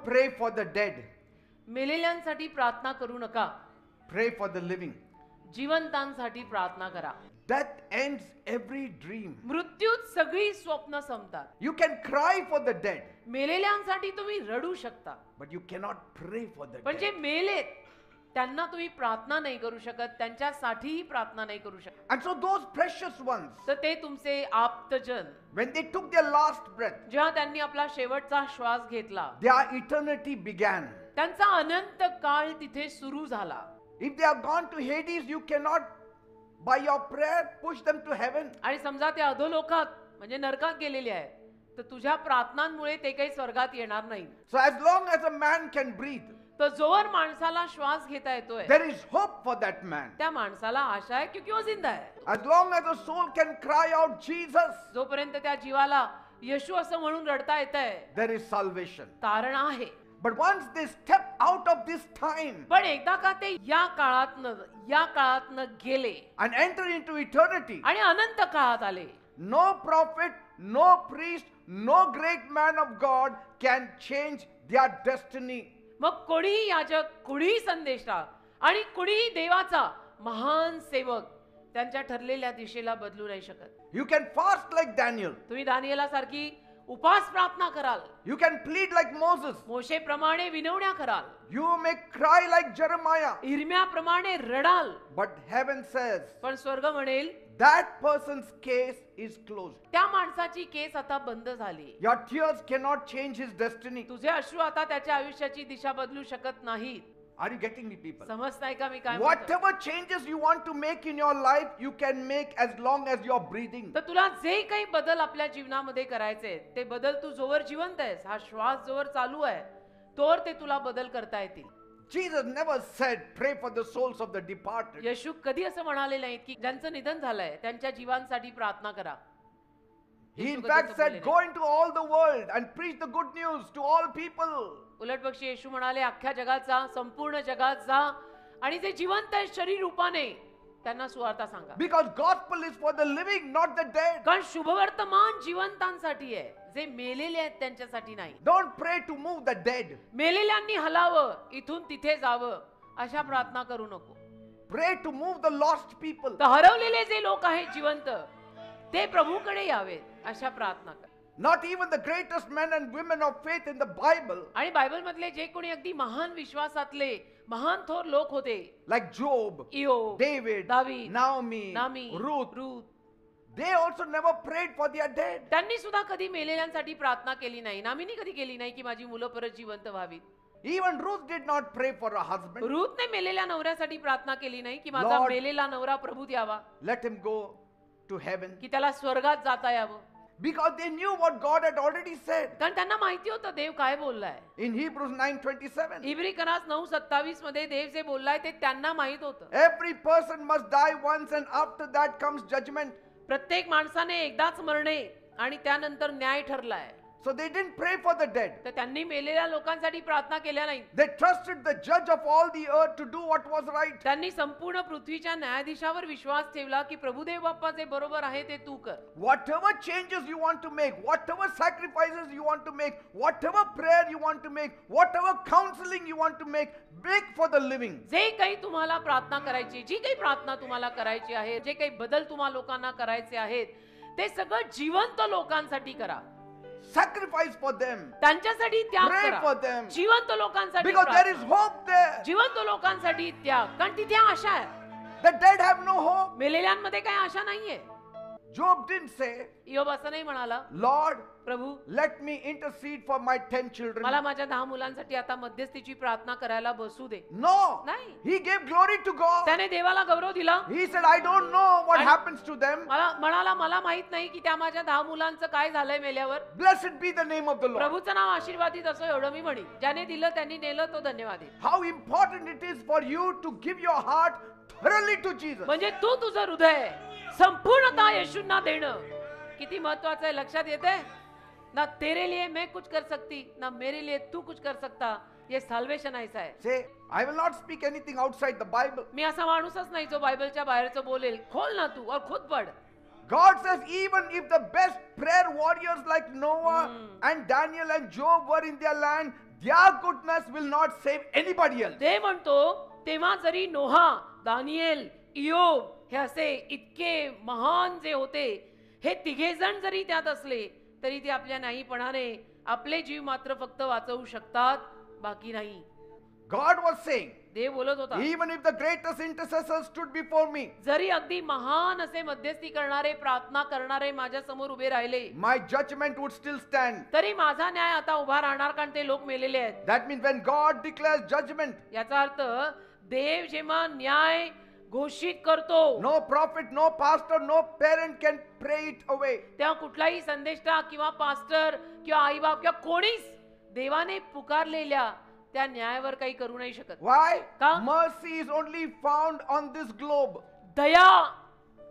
pray for the dead. मेलेल्यांसाठी प्रार्थना करू नका, Pray for the living. जिवंतांसाठी प्रार्थना करा. Death ends every dream. मृत्यूत सगळी स्वप्न संपतात. You can cry for the dead, मेलेल्यांसाठी तुम्ही रडू शकता, but you cannot pray for the पण जे dead. मेलेत त्यांना तुम्ही प्रार्थना नाही करू शकत, त्यांच्यासाठीही प्रार्थना नाही करू शकत. And so those precious ones, तर ते तुमचे आप्तजन when they took their last breath, जेव्हा त्यांनी आपला शेवटचा श्वास घेतला, their eternity began. त्यांचा अनंत काळ तिथे सुरू झाला. If they have gone to Hades, you cannot by your prayer push them to heaven. आणि समजा ते अधोलोकात म्हणजे नरकात गेलेले आहेत, तर तुझ्या प्रार्थनांमुळे ते काही स्वर्गात येणार नाही. So as long as a man can breathe, तर जोवर माणसाला श्वास घेता येतोय there is hope for that man. त्या माणसाला आशा आहे, क्योंकि वो जिंदा है. As long as a soul can cry out Jesus, जोपर्यंत त्या जीवाला येशू असं म्हणून रडता येतंय, there is salvation. तारण आहे. But once they step out of this time पण एकदा का ते या काळातनं गेले and enter into eternity, आणि अनंत काळात आले, no prophet, no priest, no great man of God can change their destiny. मग कोणीही याजक, कोणीही संदेशा आणि कोणीही देवाचा महान सेवक त्यांच्या ठरलेल्या दिशेला बदलू नाही शकत. You can fast like Daniel. तुम्ही दानिएला सारखी उपास प्रार्थना कराल, You can plead like Moses. मोशे प्रमाणे विनवण्या कराल, You may cry like Jeremiah. इर्म्याप्रमाणे रडाल, But heaven says पण स्वर्ग म्हणेल that person's case is closed. त्या माणसाची केस आता बंद झाली. Your tears cannot change his destiny. तुझे अश्रू आता त्याच्या आयुष्याची दिशा बदलू शकत नाहीत. Are you getting me, people? समजताय का मी काय म्हणतो? Whatever changes you want to make in your life, you can make as long as you're breathing. तर तुला जे काही बदल आपल्या जीवनामध्ये करायचे ते बदल तू जोवर जिवंत आहेस, हा श्वास जोवर चालू आहे, तोवर ते तुला बदल करता येतील. Jesus never said, pray for the souls of the departed. येशू कधी असं म्हणाले नाहीत की ज्यांचं निधन झालंय त्यांच्या जीवांसाठी प्रार्थना करा. He in येशू कधी fact असं said, बोलले go into all the world and preach the good news to all people. उलट पक्षी येशू म्हणाले अख्ख्या जगाचा, संपूर्ण जगात जा आणि जे जिवंत आहेत शरीर रूपाने त्यांना सुवार्ता सांगा. Because gospel is for the living, not the dead. कारण शुभवर्तमान जिवंतांसाठी आहे, जे मेलेले आहेत त्यांच्यासाठी नाही. Don't pray to move the dead. मेलेल्यांनी हलावं, इथून तिथे जावं, अशा प्रार्थना करू नको. Pray to move the lost people. तर हरवलेले जे लोक आहेत जिवंत, ते प्रभूकडे यावेत, अशा प्रार्थना कर. Not even the greatest men and women of faith in the Bible, आणि बायबल मधले जे कोणी अगदी महान विश्वासातले महान थोर लोक होते, like Job, इयोब, David, दावीद, Naomi, Ruth, they also never prayed for their dead. त्यांनी सुद्धा कधी मेलेल्यांसाठी प्रार्थना केली नाही. नामीनी कधी केली नाही की माझी मुलं परत जिवंत व्हावीत. Even Ruth did not pray for her husband. रूथने मेलेल्या नवऱ्यासाठी प्रार्थना केली नाही की माझा Lord, मेलेला नवरा प्रभूत यावा, let him go to heaven. की त्याला स्वर्गात जाता यावं. Because they knew what God had already said. कारण त्यांना माहिती होतं देव काय बोललाय. In Hebrews 9:27, इब्री कनास 9:27 मध्ये देव जे बोललाय ते त्यांना माहित होतं. every person must die once and after that comes judgment. प्रत्येक माणसाने एकदाच मरणे आणि त्यानंतर न्याय ठरलाय. So they didn't pray for the dead. तर त्यांनी मेलेल्या लोकांसाठी प्रार्थना केल्या नाही. They trusted the judge of all the earth to do what was right. त्यांनी संपूर्ण पृथ्वीच्या न्यायाधीशावर विश्वास ठेवला की प्रभुदेव बाप्पा जे बरोबर आहे ते तू कर. Whatever changes you want to make, whatever sacrifices you want to make, whatever prayer you want to make, whatever counseling you want to make for the living. जे काही तुम्हाला प्रार्थना करायची, जी काही प्रार्थना तुम्हाला करायची आहे, जे काही बदल तुम्हा लोकांना करायचे आहेत, ते सगळं जिवंत लोकांसाठी करा. Sacrifice for them. त्यांच्यासाठी त्याग Pray for करा. them. जिवंत लोकांसाठी Because there is प्रार्थना. hope there. जिवंत लोकांसाठी त्याग, कारण तिथे आशा आहे. The dead have no hope. मेलेल्यांमध्ये काही आशा नाहीये. Job didn't say, इयोब असं नाही म्हणाला, Lord, Prabhu let me intercede for my 10 children. मला माझ्या 10 मुलांसाठी आता मध्यस्थीची प्रार्थना करायला बसू दे. No. नाही. He gave glory to God. त्याने देवाला गौरव दिला. He said, I don't know what happens to them. मला माहित नाही की त्या माझ्या 10 मुलांचं काय झालंय मेल्यावर. Blessed be the name of the Lord. प्रभूचं नाव आशीर्वादित असो एवढं मी म्हणेन. ज्याने दिलं त्यांनी नेलं तो धन्यवाद. How important it is for you to give your heart thoroughly to Jesus. म्हणजे तू तुझं हृदय संपूर्णतः येशूंना देणं किती महत्वाचं आहे. लक्षात येते ना. तेरे लिए मैं कुछ कर सकती ना मेरे लिए तू कुछ कर सकता. ये साल्वेशन ऐसा है. Say, I will not speak anything outside the Bible. मी असा माणूसच नाही जो बायबलच्या बाहेरचं बोलेल. खोल ना तू और खुद पढ़. God says even if the best prayer warriors like Noah and Daniel and Job were in their land, their goodness will not save anybody else. ते म्हणतो तेव्हा जरी नोहा, दानिएल, इयोब हे असे इतके महान जे होते, हे तिघे जण जरी त्यात असले तरी ते आपल्या नाहीपणाने आपले जीव मात्र फक्त वाचवू शकतात, बाकी नाही. God was saying, देव बोलत होता, even if the greatest intercessor stood before me, जरी अगदी महान असे मध्यस्थी करणारे, प्रार्थना करणारे माझ्या समोर उभे राहिले, my judgment would still stand. तरी माझा न्याय आता उभा राहणार, कारण ते लोक मेलेले आहेत. That means when God declares judgment, याचा अर्थ देव जेव्हा न्याय घोषित करतो, no prophet, no pastor, no parent can pray it away. तेव्हा कुठलाही संदेष्टा किंवा पास्टर किंवा आईबाप किंवा कोणीच देवाने पुकारलेल्या त्या न्यायावर काही करू नाही शकत. Why? का? Mercy is only found on this globe. दया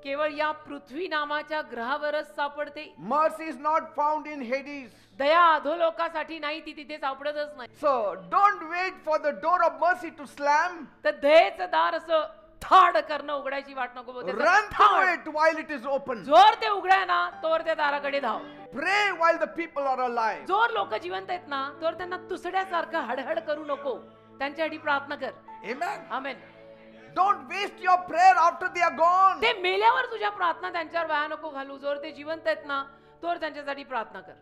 केवळ या पृथ्वी नामाच्या ग्रहावरच सापडते. Mercy is not found in Hades. दया अधोलोकासाठी नाही, ती तिथे सापडतच नाही. So don't wait for the door of mercy to slam. तर दयेचं दार असं थाड करणं, उघडायची वाट नको बघ. त्याचं Run through थाड. it while it is open. जोर ते उघडाय ना तोवर त्या दाराकडे धाव. Pray while the people are alive. जोर लोक जिवंत आहेत ना तोवर त्यांना तुसड्यासारखं हडहड करू नको, त्यांच्यासाठी प्रार्थना कर. Amen. Amen. Don't waste your prayer after they are gone. ते मेल्यावर तुझ्या प्रार्थना त्यांच्यावर वाया नको घालू. जोर ते जिवंत आहेत ना तोवर त्यांच्यासाठी प्रार्थना कर.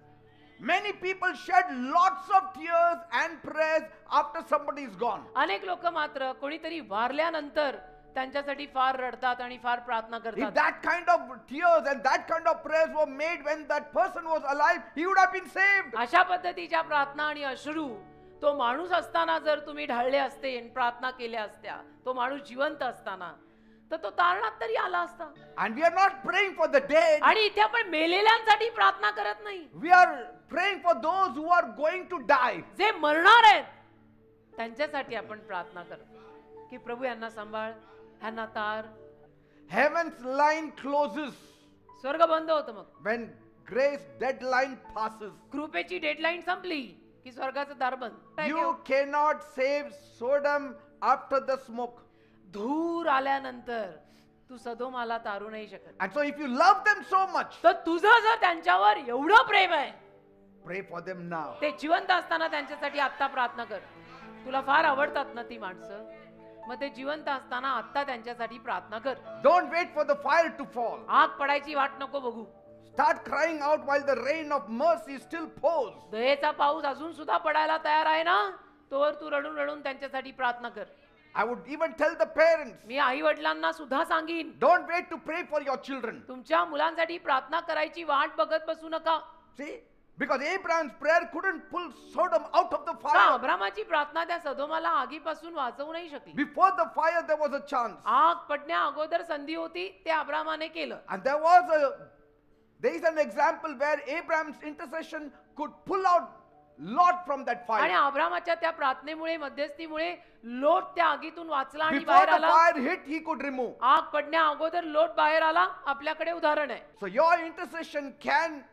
Many people shed lots of tears and prayers after somebody is gone. अनेक लोक मात्र कोणीतरी वारल्यानंतर त्यांच्यासाठी फार रडतात आणि फार प्रार्थना If करतात. that kind of tears and that kind of prayers were made when that person was alive, he would have been saved. अशा पद्धतीच्या प्रार्थना आणि अश्रू तो माणूस असताना जर तुम्ही ढाळले असते आणि प्रार्थना केल्या असत्या, तो माणूस जिवंत असताना, तर तो तारणात तरी आला असता. And we are not praying for the dead. आणि इथे आपण मेलेल्यांसाठी प्रार्थना करत नाही. We are praying for those who are going to die. जे मरणार आहेत त्यांच्यासाठी आपण प्रार्थना करतो की प्रभू यांना सांभाळ, ह्यांना तार. Heaven's line closes स्वर्ग बंद होतं मग when grace deadline passes. कृपेची डेडलाईन संपली की स्वर्गाचं दार बंद. You cannot save Sodom after the smoke. धूर आल्यानंतर तू सदोमाला तारू नाही शकत. And so if you love them so much, तर तुझं जर त्यांच्यावर एवढं प्रेम आहे, pray for them now. ते जिवंत असताना त्यांच्यासाठी आत्ता प्रार्थना कर. तुला फार आवडतात ना ती माणसं, मग ते जिवंत असताना आत्ता त्यांच्यासाठी प्रार्थना कर. Don't wait for the fire to fall. आग पडायची वाट नको बघू. Start crying out while the rain of mercy still pours. दयेचा पाऊस अजून सुद्धा पडायला तयार आहे ना, तोवर तू रडून रडून त्यांच्यासाठी प्रार्थना कर. I would even tell the parents, मी आई वडिलांना सुद्धा सांगीन, don't wait to pray for your children. तुमच्या मुलांसाठी प्रार्थना करायची वाट बघत बसू नका. See? Because Abraham's prayer couldn't pull Sodom out of the का fire. अब्रामाची प्रार्थना त्या सदोमाला आगीपासून वाचवू नाही शकली. Before the fire there was a chance. आग पडण्या अगोदर संधी होती, ते अब्रामाने केलं. And there is an example where Abraham's intercession could pull out Lot from that आणि fire. अब्रामाच्या त्या प्रार्थनेमुळे, मध्यस्थीमुळे लोट त्या आगीतून वाचला आणि Before बाहेर the आला. fire hit, he could remove. आग पडण्या अगोदर लोट बाहेर आला. आपल्याकडे उदाहरण आहे. So your intercession can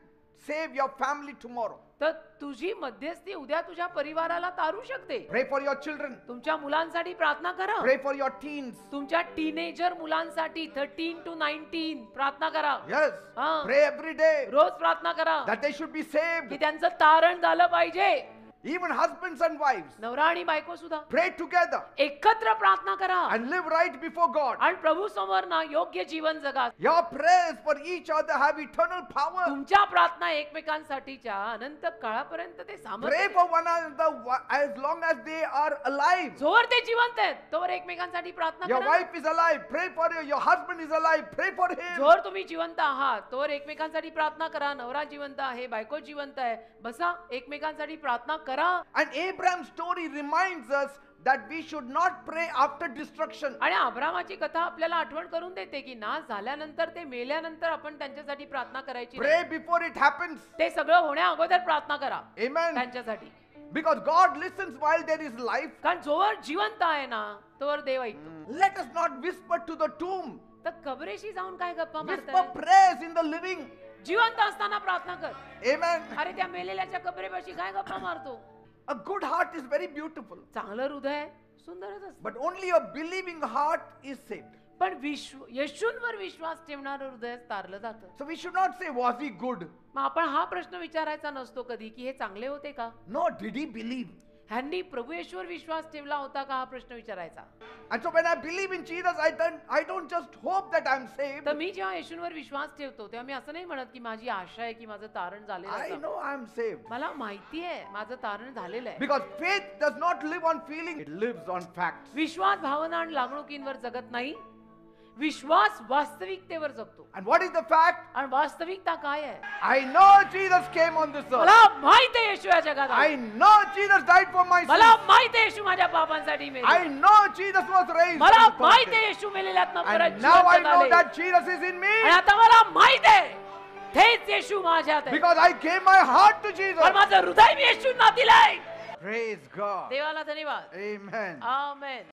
save your family tomorrow. तर तुझी मध्यस्थी उद्या तुझ्या परिवाराला तारू शकते. Pray for your children. तुमच्या मुलांसाठी प्रार्थना करा. Pray for your teens. तुमच्या टीनेजर मुलांसाठी 13 to 19 प्रार्थना करा. Yes. हाँ. Pray every day रोज प्रार्थना करा that they should be की saved. त्यांचं तारण झालं पाहिजे. Even husbands and wives. नवरा आणि बायको सुद्धा Pray together एकत्र प्रार्थना करा and live right before God. आणि प्रभू समोर ना योग्य जीवन जगा. Your prayers for each other have eternal power. तुमच्या प्रार्थना एकमेकांसाठीच्या अनंत काळापर्यंत ते Pray सामर्थ्य. for one another as long as they are alive. जोवर ते जिवंत आहेत तोवर एकमेकांसाठी प्रार्थना Your करा. wife is alive. Pray for you. Your husband is alive. Pray for him. जोवर तुम्ही जिवंत आहात तोवर एकमेकांसाठी प्रार्थना करा. नवरा जिवंत आहे, बायको जिवंत आहे, बसा एकमेकांसाठी प्रार्थना करा. And Abraham's story reminds us that we should not pray after destruction. आणि अब्रामाची कथा आपल्याला आठवण करून देते की नाश झाल्यानंतर, ते मेल्यानंतर आपण त्यांच्यासाठी प्रार्थना करायची नाही. Pray before it happens. ते सगळं होण्या अगोदर प्रार्थना करा Amen. त्यांच्यासाठी. Because God listens while there is life. कारण जोवर जिवंत आहे ना तोवर देव ऐकतो. Let us not whisper to the tomb. तर कबरेशी जाऊन काय गप्पा Whisper मारताय? prayers in the living. जिवंत असताना प्रार्थना कर. Amen. अरे त्या मेलेल्याच्या कबरेपाशी काय गप्पा मारतो? A good heart is very beautiful. चांगलं हृदय सुंदरच असतं. But only a believing heart is saved. पण येशूंवर विश्वास ठेवणारं हृदय तारलं जातं. So we should not say, was he good? मग आपण हा प्रश्न विचारायचा नसतो कधी की हे चांगले होते का? No, did he believe? ह्यांनी प्रभू येशूवर विश्वास ठेवला होता का हा प्रश्न विचारायचा. And so when I believe in Jesus, I don't just hope that I'm saved. तर मी जेव्हा येशूवर विश्वास ठेवतो तेव्हा मी असं नाही म्हणत की माझी आशा आहे की माझं तारण झालेलं I आहे. know I'm saved. मला माहिती आहे माझं तारण झालेलं आहे. Because faith does not live on feeling, it lives on facts. विश्वास भावना आणि लागणुकींवर जगत नाही, विश्वास वास्तविकतेवर जगतो. And what is the fact? आणि वास्तविकता काय आहे? I know Jesus came on this earth. मला माहित आहे येशू या जगात आला. I know Jesus died for my मला sins. माहित आहे येशू माझ्या पापांसाठी मेले. I know Jesus was raised. मला from the third माहित day. आहे येशू मेलेल्यातनं परत And now I जिवंत know झाले. that Jesus is in me. आणि आता मला माहित आहे तेच येशू माझ्यात आहे. Because I gave my heart to Jesus. पण माझं हृदय मी येशूंना दिलंय. Praise God. देवाला धन्यवाद. Amen. आमेन.